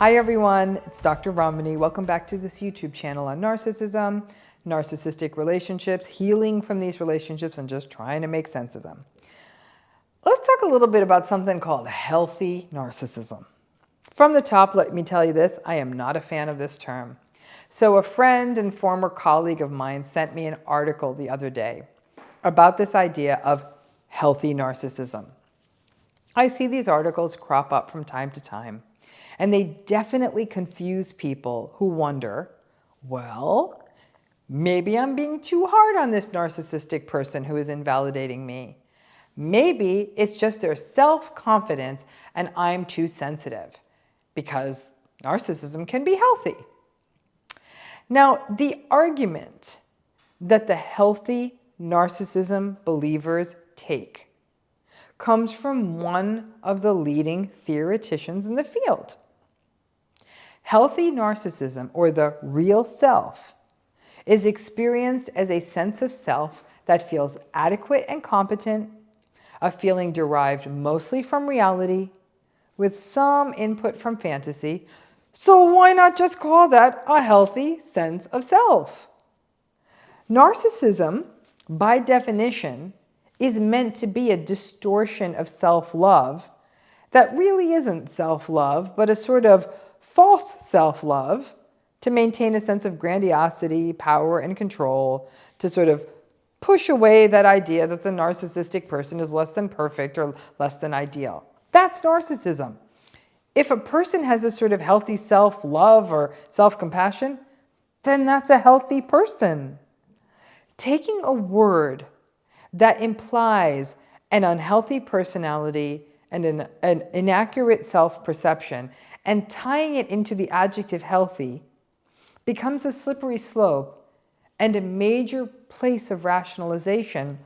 Hi everyone, it's Dr. Ramani. Welcome back to this YouTube channel on narcissism, narcissistic relationships, healing from these relationships, and just trying to make sense of them. Let's talk a little bit about something called healthy narcissism. From the top, let me tell you this, I am not a fan of this term. So a friend and former colleague of mine sent me an article the other day about this idea of healthy narcissism. I see these articles crop up from time to time, and they definitely confuse people who wonder, well, maybe I'm being too hard on this narcissistic person who is invalidating me. Maybe it's just their self-confidence and I'm too sensitive, because narcissism can be healthy. Now, the argument that the healthy narcissism believers take comes from one of the leading theoreticians in the field. Healthy narcissism, or the real self, is experienced as a sense of self that feels adequate and competent, a feeling derived mostly from reality, with some input from fantasy. So why not just call that a healthy sense of self? Narcissism, by definition, is meant to be a distortion of self-love that really isn't self-love, but a sort of false self-love to maintain a sense of grandiosity, power, and control, to sort of push away that idea that the narcissistic person is less than perfect or less than ideal. That's narcissism. If a person has a sort of healthy self-love or self-compassion, then that's a healthy person. Taking a word that implies an unhealthy personality and an inaccurate self-perception and tying it into the adjective healthy becomes a slippery slope and a major place of rationalization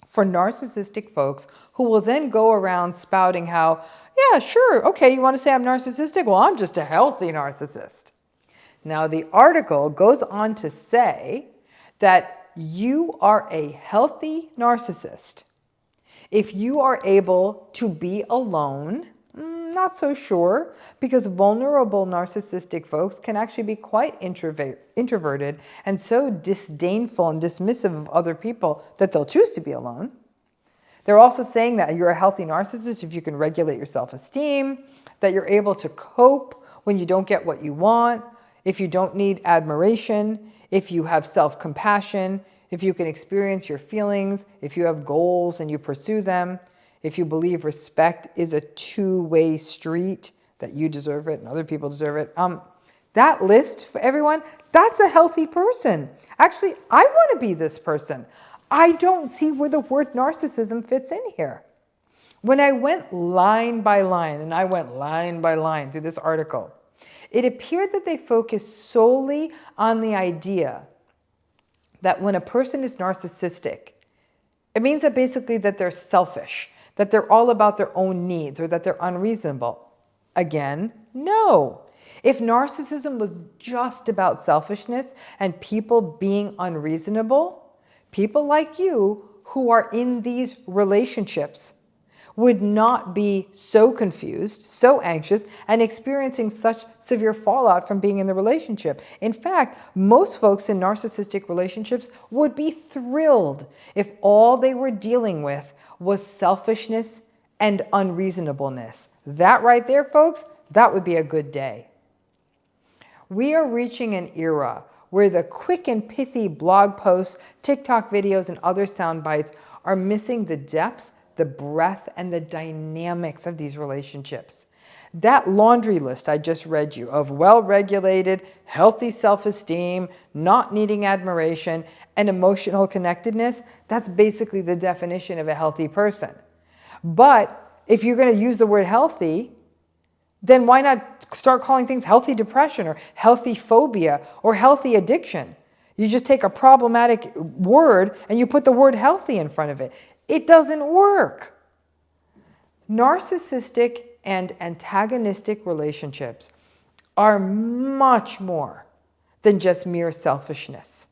for narcissistic folks who will then go around spouting how, yeah, sure, okay, you want to say I'm narcissistic? Well, I'm just a healthy narcissist. Now, the article goes on to say that you are a healthy narcissist if you are able to be alone. Not so sure, because vulnerable narcissistic folks can actually be quite introverted and so disdainful and dismissive of other people that they'll choose to be alone. They're also saying that you're a healthy narcissist if you can regulate your self-esteem, that you're able to cope when you don't get what you want, if you don't need admiration, if you have self-compassion, if you can experience your feelings, if you have goals and you pursue them, if you believe respect is a two-way street, that you deserve it and other people deserve it. That list for everyone, that's a healthy person. Actually, I want to be this person. I don't see where the word narcissism fits in here. When I went line by line, and I went line by line through this article, it appeared that they focused solely on the idea that when a person is narcissistic, it means that basically that they're selfish, that they're all about their own needs, or that they're unreasonable. Again, no. If narcissism was just about selfishness and people being unreasonable, people like you who are in these relationships would not be so confused, so anxious, and experiencing such severe fallout from being in the relationship. In fact, most folks in narcissistic relationships would be thrilled if all they were dealing with was selfishness and unreasonableness. That right there, folks, that would be a good day. We are reaching an era where the quick and pithy blog posts, TikTok videos, and other sound bites are missing the depth, the breadth, and the dynamics of these relationships. That laundry list I just read you of well-regulated, healthy self-esteem, not needing admiration, and emotional connectedness, that's basically the definition of a healthy person. But if you're going to use the word healthy, then why not start calling things healthy depression or healthy phobia or healthy addiction? You just take a problematic word and you put the word healthy in front of it. It doesn't work. Narcissistic and antagonistic relationships are much more than just mere selfishness.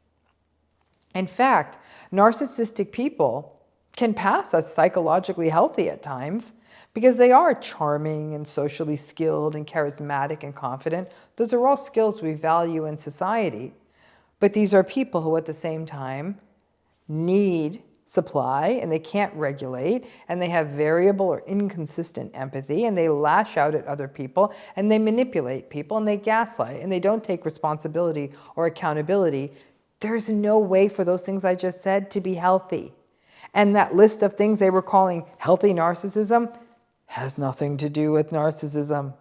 In fact, narcissistic people can pass as psychologically healthy at times because they are charming and socially skilled and charismatic and confident. Those are all skills we value in society. But these are people who at the same time need supply and they can't regulate, and they have variable or inconsistent empathy, and they lash out at other people, and they manipulate people, and they gaslight, and they don't take responsibility or accountability. There's no way for those things I just said to be healthy. And that list of things they were calling healthy narcissism has nothing to do with narcissism.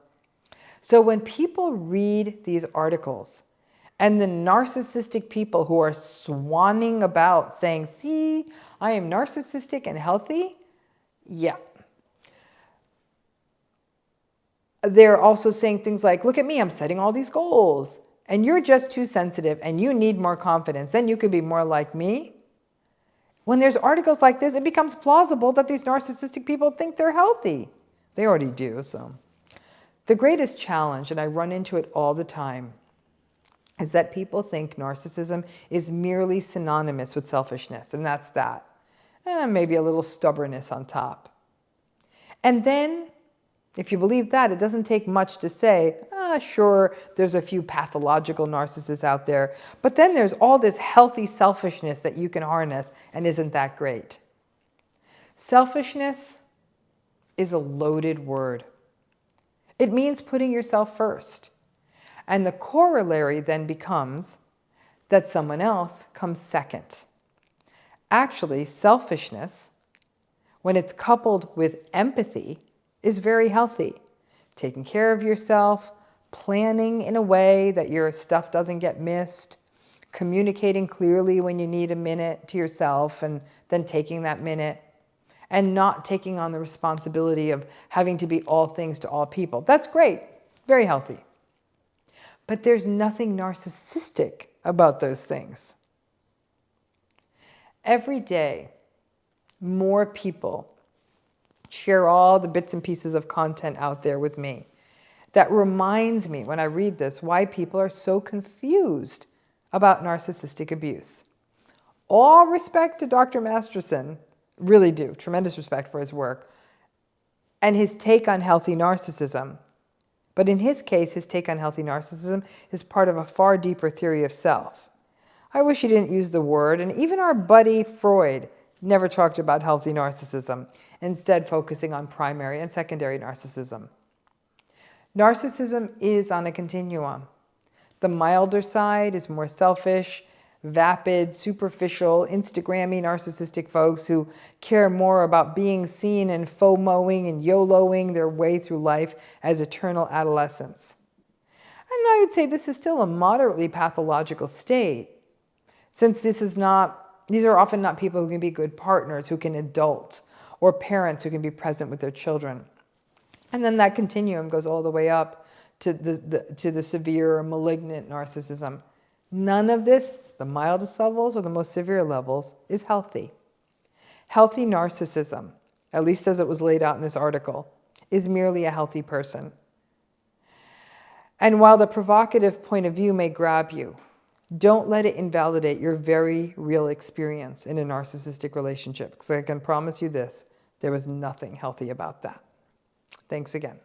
So when people read these articles, and the narcissistic people who are swanning about saying, see, I am narcissistic and healthy, yeah. They're also saying things like, look at me, I'm setting all these goals, and you're just too sensitive and you need more confidence, then you could be more like me. When there's articles like this, it becomes plausible that these narcissistic people think they're healthy. They already do, so. The greatest challenge, and I run into it all the time, is that people think narcissism is merely synonymous with selfishness, and that's that. Maybe a little stubbornness on top. And then, if you believe that, it doesn't take much to say, sure, there's a few pathological narcissists out there, but then there's all this healthy selfishness that you can harness, and isn't that great? Selfishness is a loaded word. It means putting yourself first. And the corollary then becomes that someone else comes second. Actually, selfishness, when it's coupled with empathy, is very healthy. Taking care of yourself, planning in a way that your stuff doesn't get missed, communicating clearly when you need a minute to yourself and then taking that minute, and not taking on the responsibility of having to be all things to all people. That's great, very healthy. But there's nothing narcissistic about those things. Every day, more people share all the bits and pieces of content out there with me that reminds me, when I read this, why people are so confused about narcissistic abuse. All respect to Dr. Masterson, really do, tremendous respect for his work, and his take on healthy narcissism. But in his case, his take on healthy narcissism is part of a far deeper theory of self. I wish he didn't use the word, and even our buddy Freud never talked about healthy narcissism, instead focusing on primary and secondary narcissism. Narcissism is on a continuum. The milder side is more selfish, vapid, superficial, Instagrammy narcissistic folks who care more about being seen and FOMOing and YOLOing their way through life as eternal adolescents. And I would say this is still a moderately pathological state, since these are often not people who can be good partners, who can adult, or parents who can be present with their children. And then that continuum goes all the way up to the severe or malignant narcissism. None of this, the mildest levels or the most severe levels, is healthy. Healthy narcissism, at least as it was laid out in this article, is merely a healthy person. And while the provocative point of view may grab you, don't let it invalidate your very real experience in a narcissistic relationship, because I can promise you this, there was nothing healthy about that. Thanks again.